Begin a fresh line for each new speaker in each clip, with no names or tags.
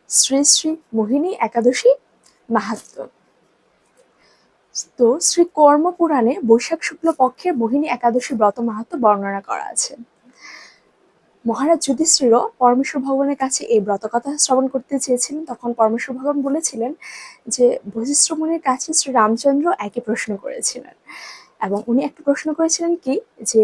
শ্রী শ্রী মোহিনী একাদশী মাহাত্ম্য। তো শ্রী কর্ম পুরাণে বৈশাখ শুক্ল পক্ষের মোহিনী একাদশী ব্রত মাহাত্ম্য বর্ণনা করা আছে। মহারাজ যুধিষ্ঠিরও পরমেশ্বর ভগবানের কাছে এই ব্রত কথা শ্রবণ করতে চেয়েছিলেন। তখন পরমেশ্বর ভগবান বলেছিলেন যে বশিষ্ঠ মুনির কাছে শ্রী রামচন্দ্র একই প্রশ্ন করেছিলেন, এবং উনি একটা প্রশ্ন করেছিলেন কি, যে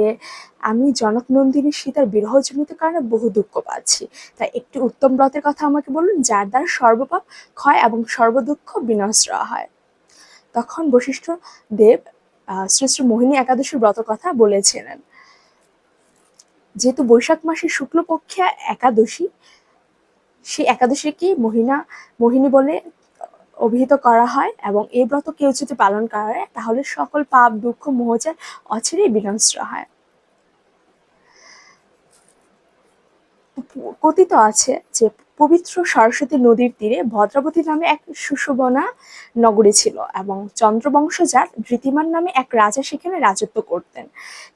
আমি জনক নন্দিনী সীতার বিরহজনিত কারণে বহু দুঃখ পাচ্ছি, তাই একটি উত্তম ব্রতের কথা আমাকে বলুন যার দ্বারা সর্বপাপ ক্ষয় এবং সর্বদুঃখ বিনষ্ট হয়। তখন বশিষ্ঠ দেব শ্রী শ্রী মোহিনী একাদশীর ব্রত কথা বলেছিলেন। যেহেতু বৈশাখ মাসের শুক্লপক্ষে একাদশী, সেই একাদশীকে মোহিনী বলে অভিহিত করা হয়, এবং এই ব্রত কেউ যদি পালন করে তাহলে সকল পাপ দুঃখ মোহজাল অচিরেই বিনষ্ট হয়। কথিত আছে যে পবিত্র সরস্বতী নদীর তীরে ভদ্রাবতী নামে এক সুশোভনা নগরী ছিল, এবং চন্দ্রবংশজাত ধৃতিমান নামে এক রাজা সেখানে রাজত্ব করতেন।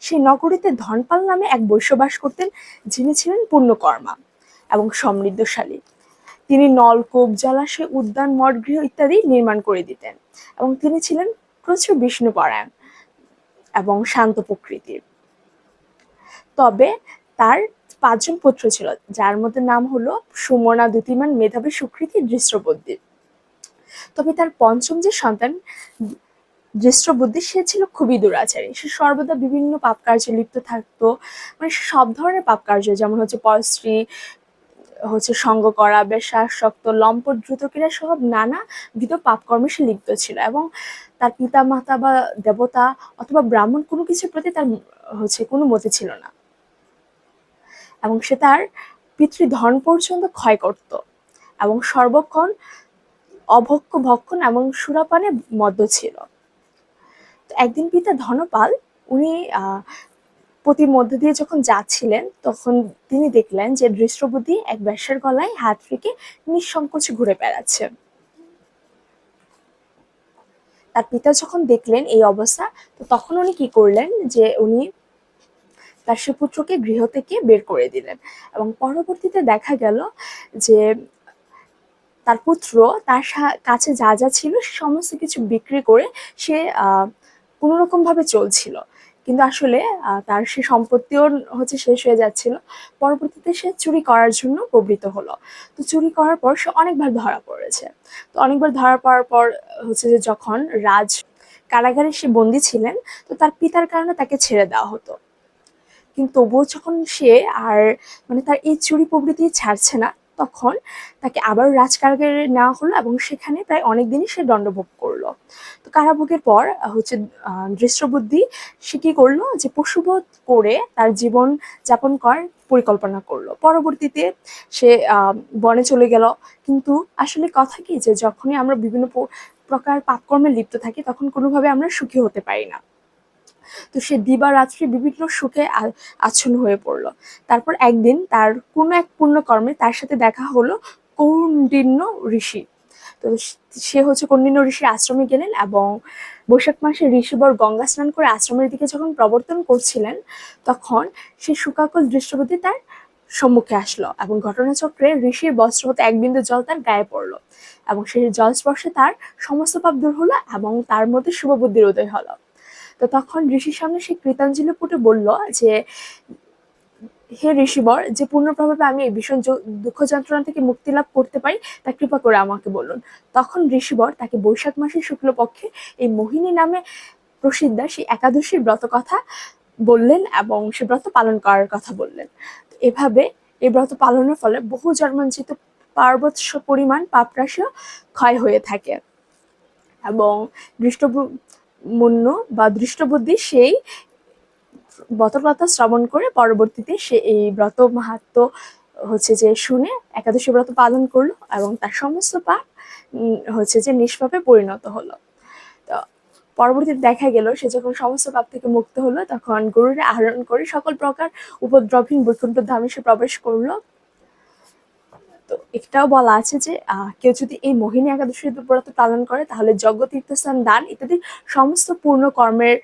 সেই নগরীতে ধনপাল নামে এক বৈশ্য বাস করতেন, যিনি ছিলেন পূর্ণকর্মা এবং সমৃদ্ধশালী। তিনি নলকূপ, জলাশয়, উদ্যান, মঠগৃহ ইত্যাদি নির্মাণ করে দিতেন, এবং তিনি ছিলেন প্রচুর বিষ্ণুপরায়ণ এবং শান্ত প্রকৃতির। তবে তার 5 জন পুত্র ছিল, যার মধ্যে নাম হলো সুমনা, দ্যুতিমান, মেধাবী, সুকৃতি, দৃষ্টবুদ্ধি। তবে তার পঞ্চম যে সন্তান দৃষ্টবুদ্ধি, সে ছিল খুবই দুরাচারী। সে সর্বদা বিভিন্ন পাপ কার্যে লিপ্ত থাকতো, মানে সব ধরনের পাপ কার্য, যেমন হচ্ছে পরস্ত্রী, সঙ্গ করা, বেশ্যাসক্ত, লম্পট, দ্রুতক্রীড়া সহ নানাবিধ পাপকর্মে সে লিপ্ত ছিল, এবং তার পিতা মাতা বা দেবতা অথবা ব্রাহ্মণ কোনো কিছুর প্রতি তার কোনো মতি ছিল না, এবং সে তার পিতৃধন পর্যন্ত ক্ষয় করত, এবং সর্বক্ষণ অভক্ষ ভক্ষণ এবং সুরাপানে মদ্য ছিল। তো একদিন পিতা ধনপাল, উনি পতির মধ্যে দিয়ে যখন যাচ্ছিলেন, তখন তিনি দেখলেন যে দৃষ্টবুদ্ধি এক বেশ্যার গলায় হাত রেখে নিঃসংকোচে ঘুরে বেড়াচ্ছে। তার পিতা যখন দেখলেন এই অবস্থা, তো তখন উনি কি করলেন, যে উনি তার সুপুত্রকে গৃহ থেকে বের করে দিলেন, এবং পরবর্তীতে দেখা গেল যে তার পুত্র তার কাছে যা যা ছিল সমস্ত কিছু বিক্রি করে সে কোনো রকম ভাবে চলছিল, কিন্তু আসলে তার সে সম্পত্তিও শেষ হয়ে যাচ্ছিল। পরবর্তীতে সে চুরি করার জন্য প্রবৃত্ত হলো। তো চুরি করার পর সে অনেকবার ধরা পড়েছে। তো অনেকবার ধরা পড়ার পর যে যখন রাজ কারাগারে সে বন্দী ছিলেন, তো তার পিতার কারণে তাকে ছেড়ে দেওয়া হতো, কিন্তু তবুও যখন সে আর তার এই চুরি প্রবৃত্তি ছাড়ছে না, তখন তাকে আবার রাজকারাগারে নেওয়া হলো, এবং সেখানে প্রায় অনেকদিনই সে দণ্ডভোগ করলো। তো কারাভোগের পর দৃষ্টবুদ্ধি সে কি করলো, যে পশুবধ করে তার জীবন যাপন করার পরিকল্পনা করলো। পরবর্তীতে সে বনে চলে গেল। কিন্তু আসলে কথা কি, যে যখনই আমরা বিভিন্ন প্রকার পাপকর্মে লিপ্ত থাকি, তখন কোনোভাবে আমরা সুখী হতে পারি না। তো সে দিবারাত্রি বিভিন্ন সুখে আচ্ছন্ন হয়ে পড়লো। তারপর একদিন তার কোনো এক পুণ্যকর্মে তার সাথে দেখা হলো কৌন্ডিন্য ঋষি। তো সে কৌন্ডিন্য ঋষির আশ্রমে গেলেন, এবং বৈশাখ মাসে ঋষিবর গঙ্গা স্নান করে আশ্রমের দিকে যখন প্রবর্তন করছিলেন, তখন সে শোকাকুল দৃষ্টবুদ্ধি তার সম্মুখে আসলো, এবং ঘটনাচক্রে ঋষির বস্ত্র হতে এক বিন্দু জল তার গায়ে পড়লো, এবং সেই জল স্পর্শে তার সমস্ত পাপ দূর হলো, এবং তার মধ্যে শুভ বুদ্ধির উদয় হলো। তো তখন ঋষির সামনে সে কৃতাঞ্জলি পুটে বলল যে, হে ঋষিবর, যে পূর্ণ প্রভাবে আমি এই ভীষণ দুঃখ যন্ত্রণা থেকে মুক্তি লাভ করতে পারি, তা কৃপা করে আমাকে বলুন। তখন ঋষিবর তাকে বৈশাখ মাসের শুক্লপক্ষে এই মোহিনী নামে প্রসিদ্ধ সেই একাদশীর ব্রত কথা বললেন, এবং সে ব্রত পালন করার কথা বললেন। এভাবে এই ব্রত পালনের ফলে বহু জন্মাঞ্চিত পার্বত্য পরিমাণ পাপরাশিও ক্ষয় হয়ে থাকে, এবং দৃষ্টবুদ্ধি সেই ব্রতকথা শ্রবণ করে পরবর্তীতে সে এই ব্রত মাহাত্ম্য যে শুনে একাদশী ব্রত পালন করলো, এবং তার সমস্ত পাপ নিষ্পাপে পরিণত হলো। তো পরবর্তীতে দেখা গেল সে যখন সমস্ত পাপ থেকে মুক্ত হলো, তখন গরুরে আহরণ করে সকল প্রকার উপদ্রবহীন বৈকুণ্ঠ ধামে সে প্রবেশ করলো। তো এটাও বলা আছে যে কেউ যদি এই মোহিনী একাদশী ব্রত পালন করে, তাহলে যজ্ঞ, তীর্থস্থান, দান ইত্যাদি সমস্ত পূর্ণ কর্মের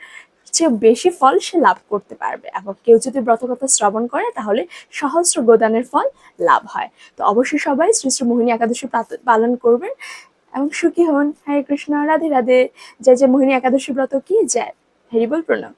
চেয়ে বেশি ফল সে লাভ করতে পারবে, এবং কেউ যদি ব্রতকথা শ্রবণ করে তাহলে সহস্র গোদানের ফল লাভ হয়। তো অবশ্যই সবাই শ্রী শ্রী মোহিনী একাদশী পালন করবেন এবং সুখী হন। হরে কৃষ্ণ, রাধে রাধে। জয় জয় মোহিনী একাদশী ব্রত কি জয়। হরি বল, প্রণাম।